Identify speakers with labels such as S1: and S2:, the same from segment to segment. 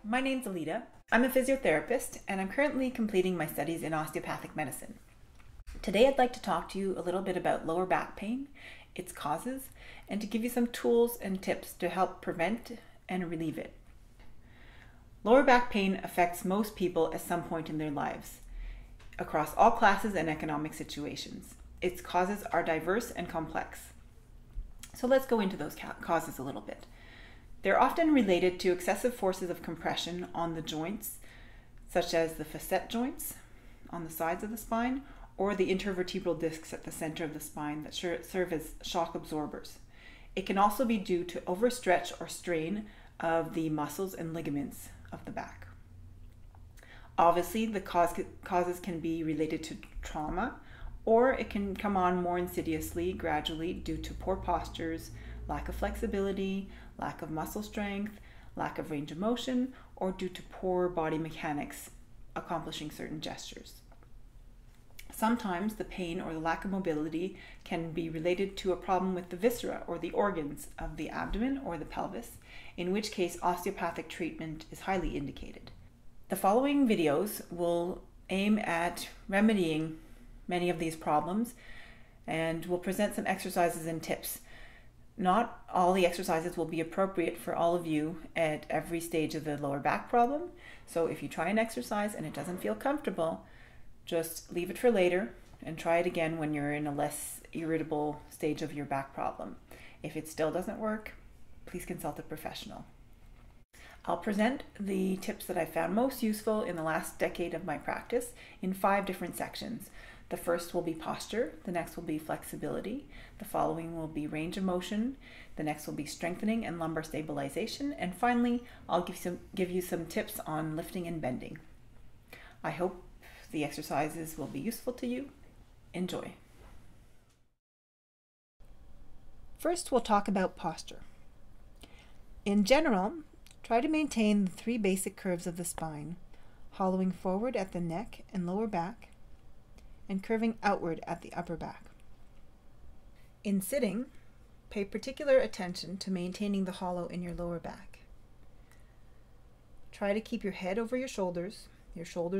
S1: My name's Alida. I'm a physiotherapist and I'm currently completing my studies in osteopathic medicine. Today I'd like to talk to you a little bit about lower back pain, its causes, and to give you some tools and tips to help prevent and relieve it. Lower back pain affects most people at some point in their lives, across all classes and economic situations. Its causes are diverse and complex. So let's go into those causes a little bit. They're often related to excessive forces of compression on the joints, such as the facet joints on the sides of the spine, or the intervertebral discs at the center of the spine that serve as shock absorbers. It can also be due to overstretch or strain of the muscles and ligaments of the back. Obviously, the causes can be related to trauma, or it can come on more insidiously, gradually, due to poor postures, lack of flexibility, lack of muscle strength, lack of range of motion, or due to poor body mechanics accomplishing certain gestures. Sometimes the pain or the lack of mobility can be related to a problem with the viscera or the organs of the abdomen or the pelvis, in which case osteopathic treatment is highly indicated. The following videos will aim at remedying many of these problems, and will present some exercises and tips. Not all the exercises will be appropriate for all of you at every stage of the lower back problem. So if you try an exercise and it doesn't feel comfortable, just leave it for later and try it again when you're in a less irritable stage of your back problem. If it still doesn't work, please consult a professional. I'll present the tips that I found most useful in the last decade of my practice in 5 different sections. The first will be posture, the next will be flexibility, the following will be range of motion, the next will be strengthening and lumbar stabilization, and finally I'll give you some tips on lifting and bending. I hope the exercises will be useful to you. Enjoy. First, we'll talk about posture. In general, try to maintain the 3 basic curves of the spine, hollowing forward at the neck and lower back, and curving outward at the upper back. In sitting, pay particular attention to maintaining the hollow in your lower back. Try to keep your head over your shoulders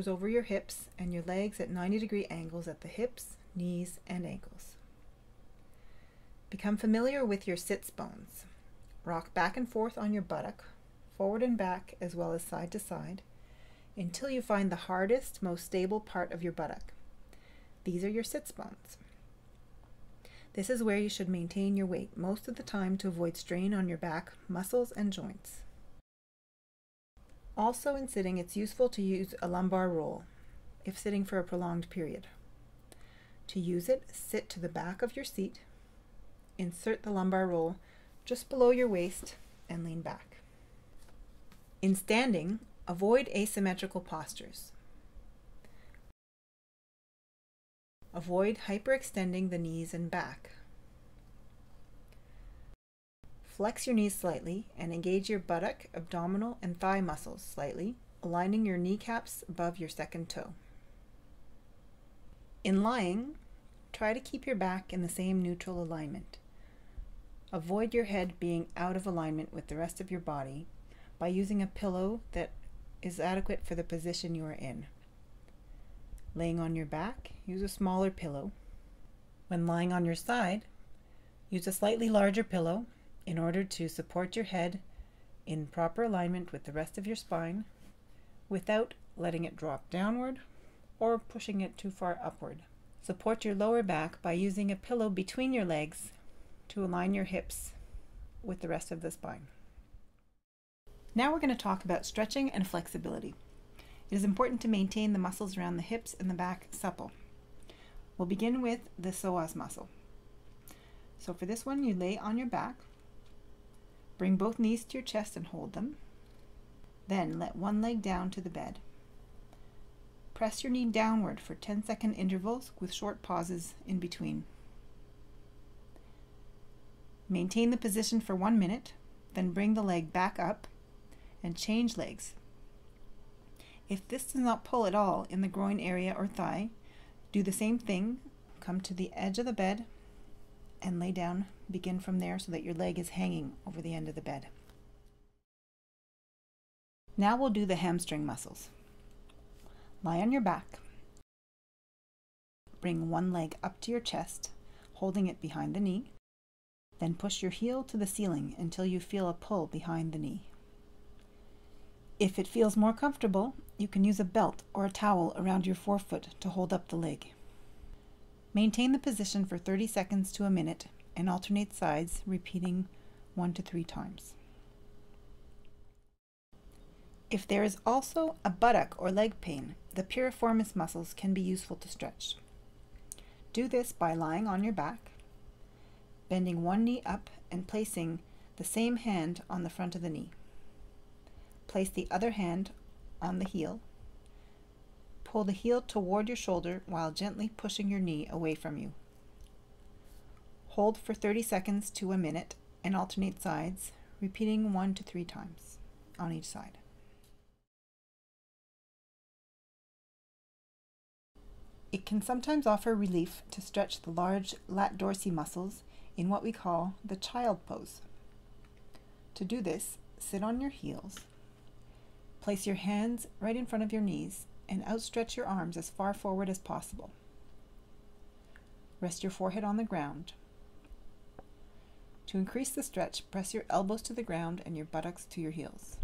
S1: over your hips, and your legs at 90-degree angles at the hips, knees, and ankles. Become familiar with your sits bones. Rock back and forth on your buttock, forward and back as well as side to side, until you find the hardest, most stable part of your buttock. These are your sits bones. This is where you should maintain your weight most of the time to avoid strain on your back muscles and joints. Also in sitting, it's useful to use a lumbar roll if sitting for a prolonged period. To use it, sit to the back of your seat, insert the lumbar roll just below your waist, and lean back. In standing, avoid asymmetrical postures. Avoid hyperextending the knees and back. Flex your knees slightly and engage your buttock, abdominal, and thigh muscles slightly, aligning your kneecaps above your second toe. In lying, try to keep your back in the same neutral alignment. Avoid your head being out of alignment with the rest of your body by using a pillow that is adequate for the position you are in. Laying on your back, use a smaller pillow. When lying on your side, use a slightly larger pillow in order to support your head in proper alignment with the rest of your spine without letting it drop downward or pushing it too far upward. Support your lower back by using a pillow between your legs to align your hips with the rest of the spine. Now we're going to talk about stretching and flexibility. It is important to maintain the muscles around the hips and the back supple. We'll begin with the psoas muscle. So for this one, you lay on your back, bring both knees to your chest and hold them. Then let one leg down to the bed. Press your knee downward for 10-second intervals with short pauses in between. Maintain the position for 1 minute, then bring the leg back up and change legs. If this does not pull at all in the groin area or thigh, do the same thing. Come to the edge of the bed and lay down. Begin from there so that your leg is hanging over the end of the bed. Now we'll do the hamstring muscles. Lie on your back. Bring one leg up to your chest, holding it behind the knee. Then push your heel to the ceiling until you feel a pull behind the knee. If it feels more comfortable, you can use a belt or a towel around your forefoot to hold up the leg. Maintain the position for 30 seconds to a minute and alternate sides, repeating 1 to 3 times. If there is also a buttock or leg pain, the piriformis muscles can be useful to stretch. Do this by lying on your back, bending one knee up and placing the same hand on the front of the knee. Place the other hand on the heel. Pull the heel toward your shoulder while gently pushing your knee away from you. Hold for 30 seconds to a minute and alternate sides, repeating 1 to 3 times on each side. It can sometimes offer relief to stretch the large lat dorsi muscles in what we call the child pose. To do this, sit on your heels. Place your hands right in front of your knees and outstretch your arms as far forward as possible. Rest your forehead on the ground. To increase the stretch, press your elbows to the ground and your buttocks to your heels.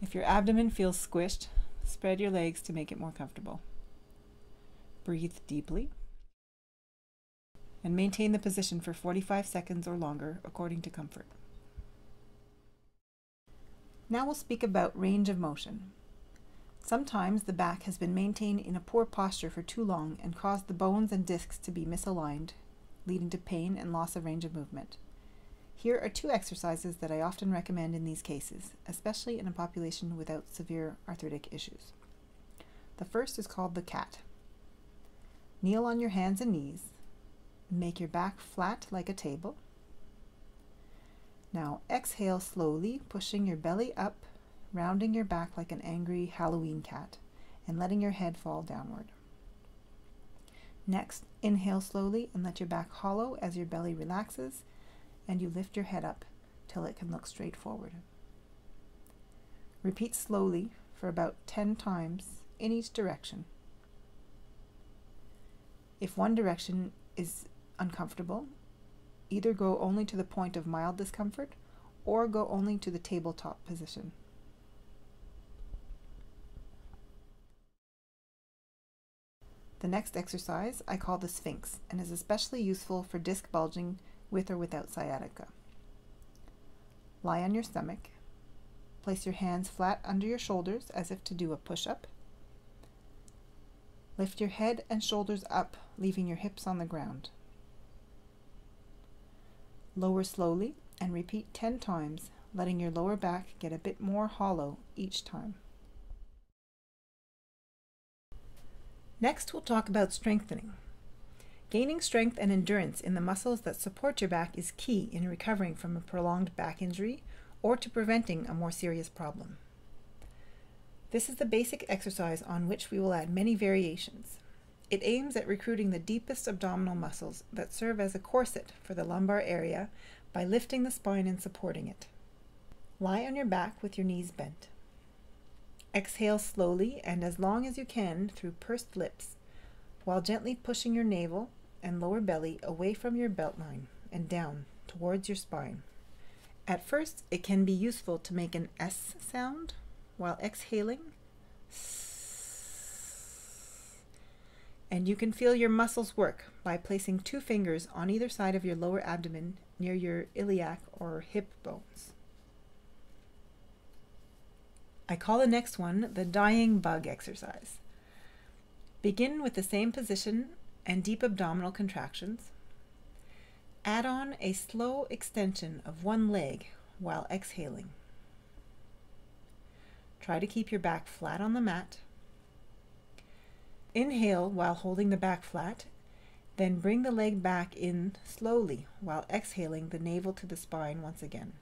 S1: If your abdomen feels squished, spread your legs to make it more comfortable. Breathe deeply and maintain the position for 45 seconds or longer according to comfort. Now we'll speak about range of motion. Sometimes the back has been maintained in a poor posture for too long and caused the bones and discs to be misaligned, leading to pain and loss of range of movement. Here are 2 exercises that I often recommend in these cases, especially in a population without severe arthritic issues. The first is called the cat. Kneel on your hands and knees. Make your back flat like a table. Now exhale slowly, pushing your belly up, rounding your back like an angry Halloween cat, and letting your head fall downward. Next, inhale slowly and let your back hollow as your belly relaxes, and you lift your head up till it can look straight forward. Repeat slowly for about 10 times in each direction. If one direction is uncomfortable, either go only to the point of mild discomfort or go only to the tabletop position. The next exercise I call the Sphinx and is especially useful for disc bulging with or without sciatica. Lie on your stomach. Place your hands flat under your shoulders as if to do a push-up. Lift your head and shoulders up, leaving your hips on the ground. Lower slowly and repeat 10 times, letting your lower back get a bit more hollow each time. Next, we'll talk about strengthening. Gaining strength and endurance in the muscles that support your back is key in recovering from a prolonged back injury or to preventing a more serious problem. This is the basic exercise on which we will add many variations. It aims at recruiting the deepest abdominal muscles that serve as a corset for the lumbar area by lifting the spine and supporting it. Lie on your back with your knees bent. Exhale slowly and as long as you can through pursed lips, while gently pushing your navel and lower belly away from your belt line and down towards your spine. At first, it can be useful to make an S sound while exhaling, and you can feel your muscles work by placing 2 fingers on either side of your lower abdomen near your iliac or hip bones. I call the next one the dying bug exercise. Begin with the same position and deep abdominal contractions. Add on a slow extension of one leg while exhaling. Try to keep your back flat on the mat. Inhale while holding the back flat, then bring the leg back in slowly while exhaling the navel to the spine once again.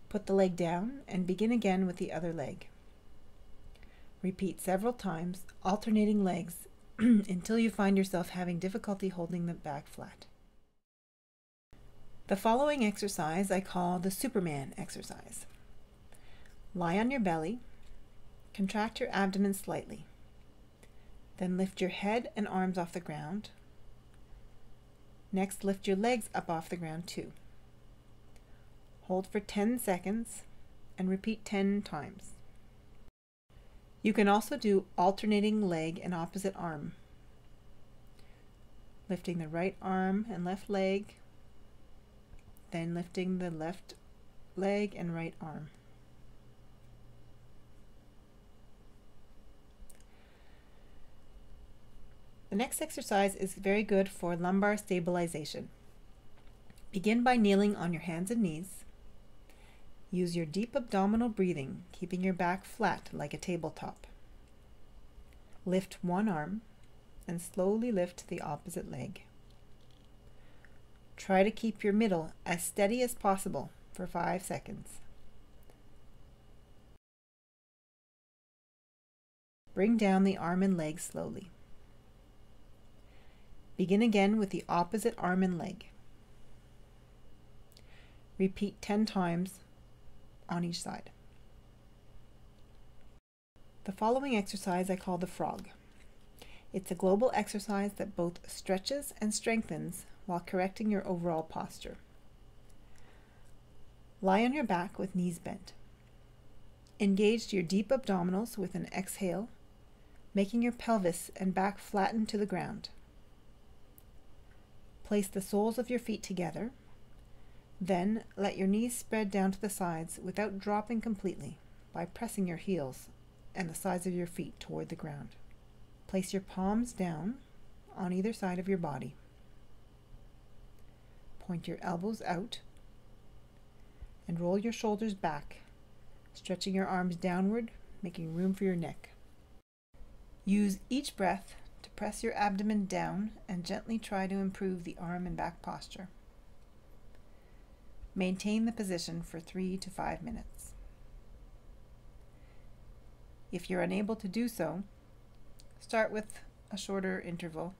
S1: Put the leg down and begin again with the other leg. Repeat several times, alternating legs until you find yourself having difficulty holding the back flat. The following exercise I call the Superman exercise. Lie on your belly, contract your abdomen slightly. Then lift your head and arms off the ground. Next, lift your legs up off the ground too. Hold for 10 seconds and repeat 10 times. You can also do alternating leg and opposite arm. Lifting the right arm and left leg, then lifting the left leg and right arm. The next exercise is very good for lumbar stabilization. Begin by kneeling on your hands and knees. Use your deep abdominal breathing, keeping your back flat like a tabletop. Lift one arm and slowly lift the opposite leg. Try to keep your middle as steady as possible for 5 seconds. Bring down the arm and leg slowly. Begin again with the opposite arm and leg. Repeat 10 times on each side. The following exercise I call the frog. It's a global exercise that both stretches and strengthens while correcting your overall posture. Lie on your back with knees bent. Engage your deep abdominals with an exhale, making your pelvis and back flatten to the ground. Place the soles of your feet together. Then let your knees spread down to the sides without dropping completely by pressing your heels and the sides of your feet toward the ground. Place your palms down on either side of your body. Point your elbows out and roll your shoulders back, stretching your arms downward, making room for your neck. Use each breath to press your abdomen down and gently try to improve the arm and back posture. Maintain the position for 3 to 5 minutes. If you're unable to do so, start with a shorter interval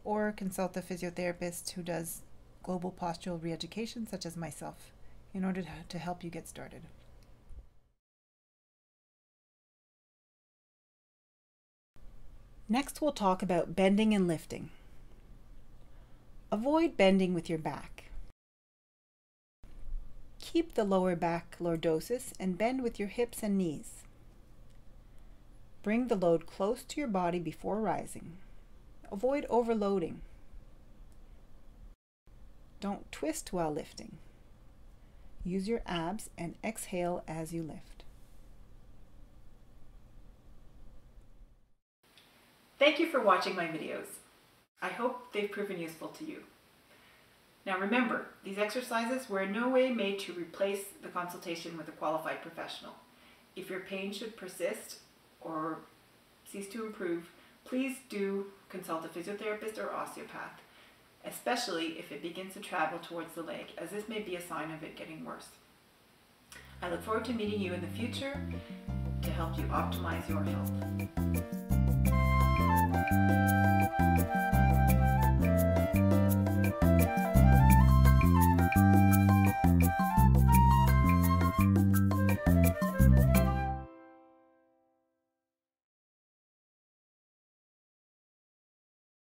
S1: or consult a physiotherapist who does global postural re-education, such as myself, in order to help you get started. Next, we'll talk about bending and lifting. Avoid bending with your back. Keep the lower back lordosis and bend with your hips and knees. Bring the load close to your body before rising. Avoid overloading. Don't twist while lifting. Use your abs and exhale as you lift. Thank you for watching my videos. I hope they've proven useful to you. Now remember, these exercises were in no way made to replace the consultation with a qualified professional. If your pain should persist or cease to improve, please do consult a physiotherapist or osteopath, especially if it begins to travel towards the leg, as this may be a sign of it getting worse. I look forward to meeting you in the future to help you optimize your health.